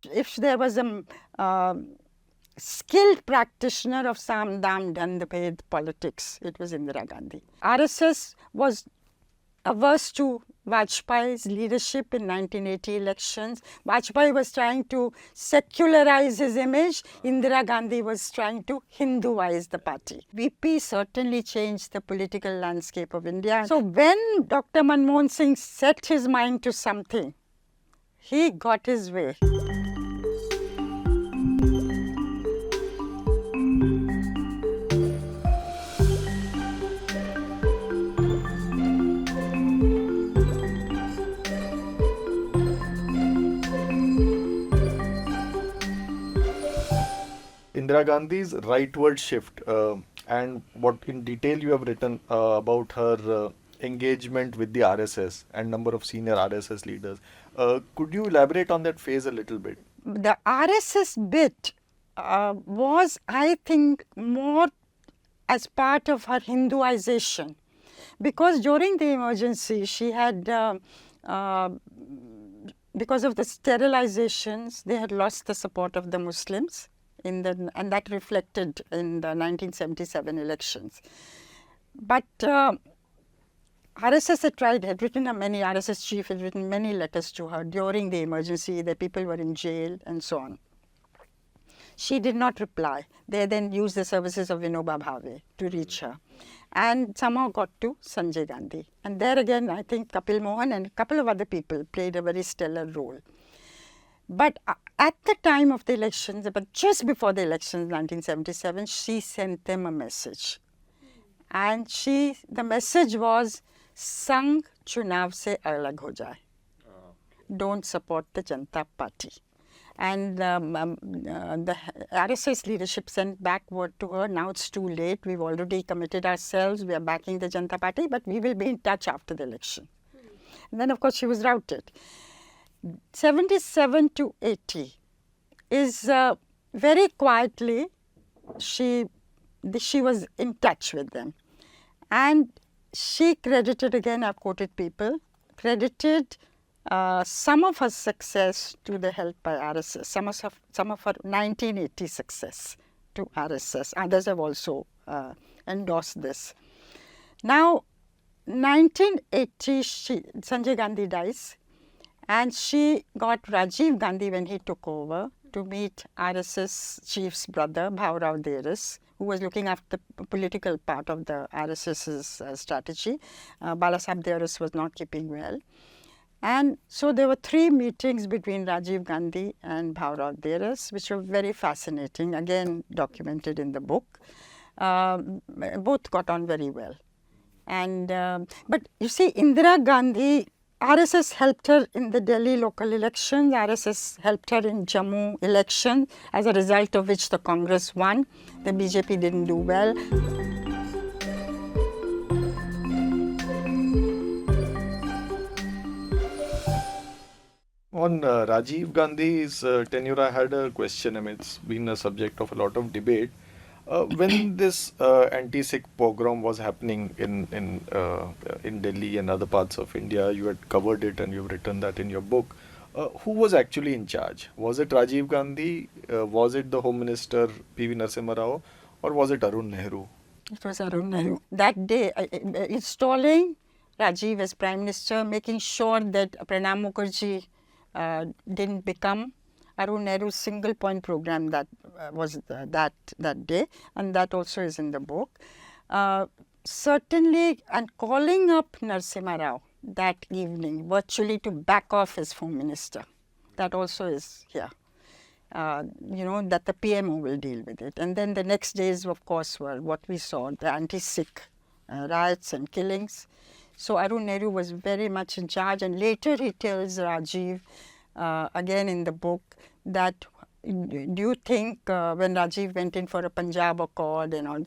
If there was a skilled practitioner of Sam Dam Dandaped politics, it was Indira Gandhi. RSS was averse to Vajpayee's leadership in 1980 elections. Vajpayee was trying to secularize his image. Indira Gandhi was trying to Hinduize the party. VP certainly changed the political landscape of India. So when Dr. Manmohan Singh set his mind to something, he got his way. Indira Gandhi's rightward shift, and what in detail you have written about her engagement with the RSS and number of senior RSS leaders. Could you elaborate on that phase a little bit? The RSS bit was, I think, more as part of her Hinduization, because during the emergency she had, because of the sterilizations, they had lost the support of the Muslims, and that reflected in the 1977 elections. But RSS had written many, RSS chief had written many letters to her during the emergency. The people were in jail and so on. She did not reply. They then used the services of Vinoba Bhave to reach her, and somehow got to Sanjay Gandhi. And there again, I think Kapil Mohan and a couple of other people played a very stellar role. But at the time of the elections, but just before the elections, 1977, she sent them a message. And the message was, Sangh chunav se alag ho jaye. Don't support the Janata Party. And the RSS leadership sent back word to her, now it's too late, we've already committed ourselves, we are backing the Janata Party, but we will be in touch after the election. And then, of course, she was routed. 77 to 80 is very quietly, she was in touch with them. And she credited, again I've quoted people, credited some of her success to the help by RSS, some of her 1980 success to RSS. Others have also endorsed this. Now, 1980, Sanjay Gandhi dies, and she got Rajiv Gandhi, when he took over, to meet RSS chief's brother, Bhaurao Deris, who was looking after the political part of the RSS's strategy. Balasaheb Deris was not keeping well. And so there were 3 meetings between Rajiv Gandhi and Bhaurao Deris, which were very fascinating, again documented in the book. Both got on very well. And but you see, Indira Gandhi, RSS helped her in the Delhi local elections. RSS helped her in Jammu election, as a result of which the Congress won. The BJP didn't do well. On Rajiv Gandhi's tenure, I had a question. I mean, it's been a subject of a lot of debate. When this anti-Sikh pogrom was happening in Delhi and other parts of India, you had covered it and you've written that in your book. Who was actually in charge? Was it Rajiv Gandhi? Was it the Home Minister P.V. Narasimha Rao? Or was it Arun Nehru? It was Arun Nehru. That day, installing Rajiv as Prime Minister, making sure that Pranab Mukherjee didn't become Arun Nehru's single point program, that was that day, and that also is in the book. Certainly, and calling up Narasimha Rao that evening, virtually to back off as Home Minister, that also is here. That the PMO will deal with it. And then the next days, of course, were what we saw, the anti-Sikh riots and killings. So Arun Nehru was very much in charge, and later he tells Rajiv, again in the book, that do you think when Rajiv went in for a Punjab Accord and all,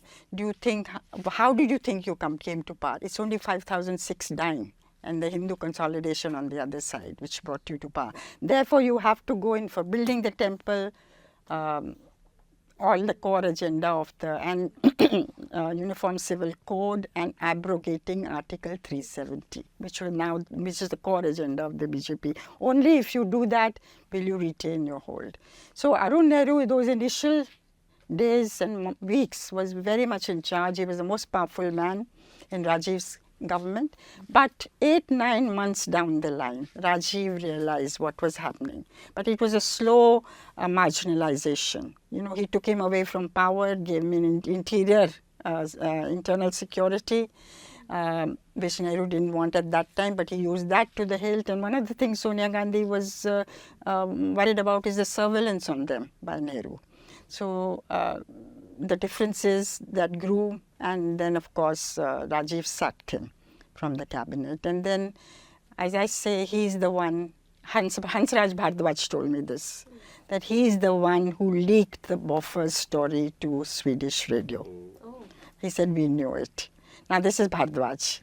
how did you think you came to power? It's only 5,000 Sikhs dying, and the Hindu consolidation on the other side, which brought you to power. Therefore, you have to go in for building the temple, all the core agenda of the Uniform Civil Code and abrogating Article 370, which is the core agenda of the BJP. Only if you do that will you retain your hold. So Arun Nehru, those initial days and weeks, was very much in charge. He was the most powerful man in Rajiv's government. But 8-9 months down the line, Rajiv realized what was happening. But it was a slow marginalization. He took him away from power, gave him an internal security, which Nehru didn't want at that time, but he used that to the hilt. And one of the things Sonia Gandhi was worried about is the surveillance on them by Nehru. So the differences that grew, and then of course Rajiv sacked him from the cabinet. And then, as I say, he's the one, Hansraj Bhardwaj told me this, that he's the one who leaked the Bofors story to Swedish radio. Oh. He said, we knew it. Now this is Bhardwaj.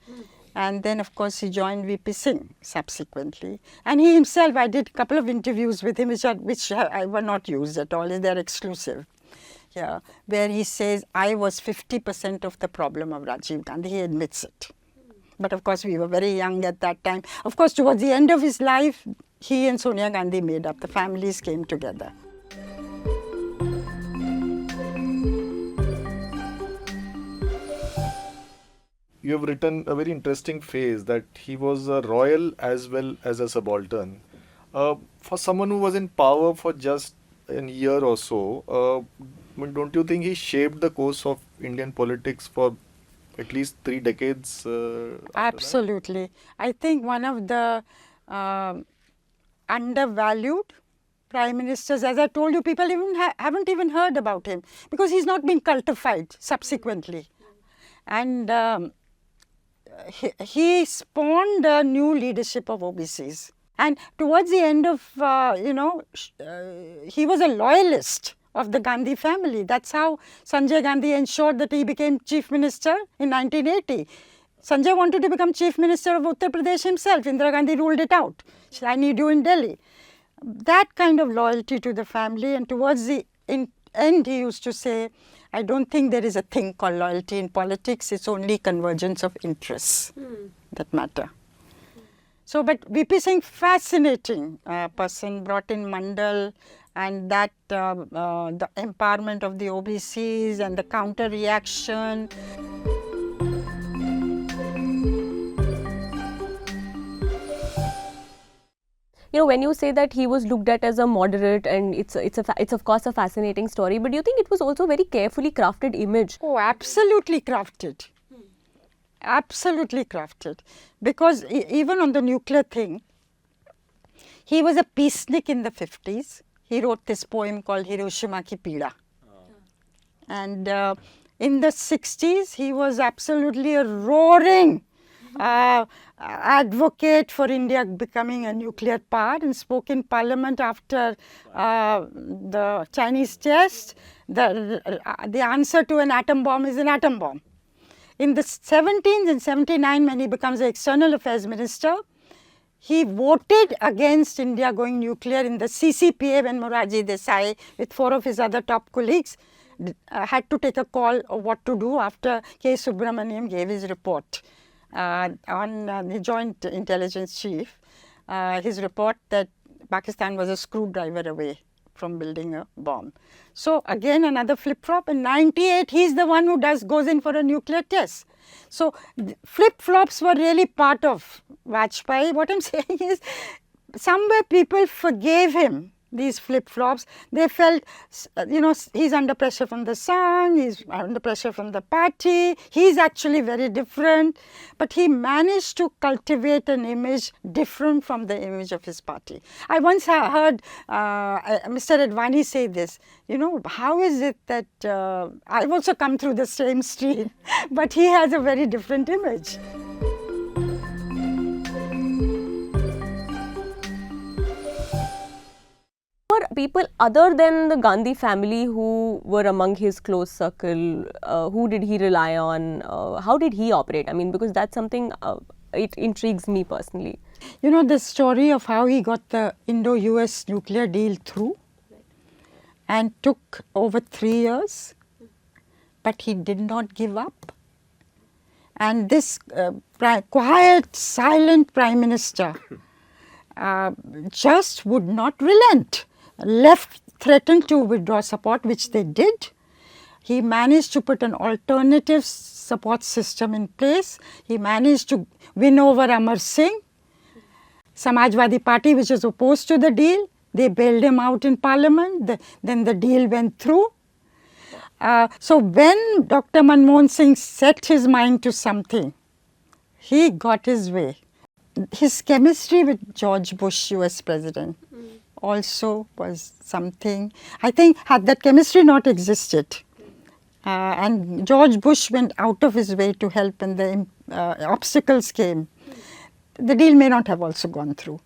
And then of course he joined VP Singh subsequently. And he himself, I did a couple of interviews with him which were not used at all, they're exclusive. Yeah, where he says, I was 50% of the problem of Rajiv Gandhi. He admits it. But of course, we were very young at that time. Of course, towards the end of his life, he and Sonia Gandhi made up. The families came together. You have written a very interesting phrase that he was a royal as well as a subaltern. For someone who was in power for just a year or so, don't you think he shaped the course of Indian politics for at least 3 decades? Absolutely. I think one of the undervalued prime ministers, as I told you, people haven't even heard about him because he's not been cultified subsequently. And he spawned a new leadership of OBCs. And towards the end of, he was a loyalist of the Gandhi family. That's how Sanjay Gandhi ensured that he became chief minister in 1980. Sanjay wanted to become chief minister of Uttar Pradesh himself. Indira Gandhi ruled it out. She said, I need you in Delhi. That kind of loyalty to the family, and towards the end he used to say, I don't think there is a thing called loyalty in politics. It's only convergence of interests that matter. So, but VP Singh, fascinating person, brought in Mandal and that the empowerment of the OBCs and the counter reaction. When you say that he was looked at as a moderate, and it's of course a fascinating story, but do you think it was also a very carefully crafted image? Oh, absolutely crafted. Absolutely crafted. Because even on the nuclear thing, he was a peacenik in the 50s. He wrote this poem called Hiroshima Ki Peeda. And in the 60s, he was absolutely a roaring advocate for India becoming a nuclear power, and spoke in parliament after the Chinese test. The answer to an atom bomb is an atom bomb. In the 70s and 79, when he becomes the external affairs minister, he voted against India going nuclear in the CCPA when Morarji Desai, with 4 of his other top colleagues, had to take a call of what to do after K. Subramaniam gave his report on the Joint Intelligence Chief, his report that Pakistan was a screwdriver away from building a bomb. So again, another flip-flop. In 98, he's the one who goes in for a nuclear test. So flip-flops were really part of Vajpayee. What I'm saying is, somewhere people forgave him these flip-flops. They felt, he's under pressure from the Sangh, he's under pressure from the party, he's actually very different. But he managed to cultivate an image different from the image of his party. I once heard Mr. Advani say this, how is it that I've also come through the same street, but he has a very different image. People other than the Gandhi family who were among his close circle, who did he rely on? How did he operate? I mean, because that's something, it intrigues me personally. The story of how he got the Indo-US nuclear deal through. and took over 3 years, but he did not give up. And this quiet, silent Prime Minister just would not relent, threatened to withdraw support, which they did. He managed to put an alternative support system in place. He managed to win over Amar Singh. Samajwadi Party, which was opposed to the deal, they bailed him out in Parliament. Then the deal went through. So when Dr. Manmohan Singh set his mind to something, he got his way. His chemistry with George Bush, US President, also was something. I think had that chemistry not existed, and George Bush went out of his way to help when the obstacles came, the deal may not have also gone through.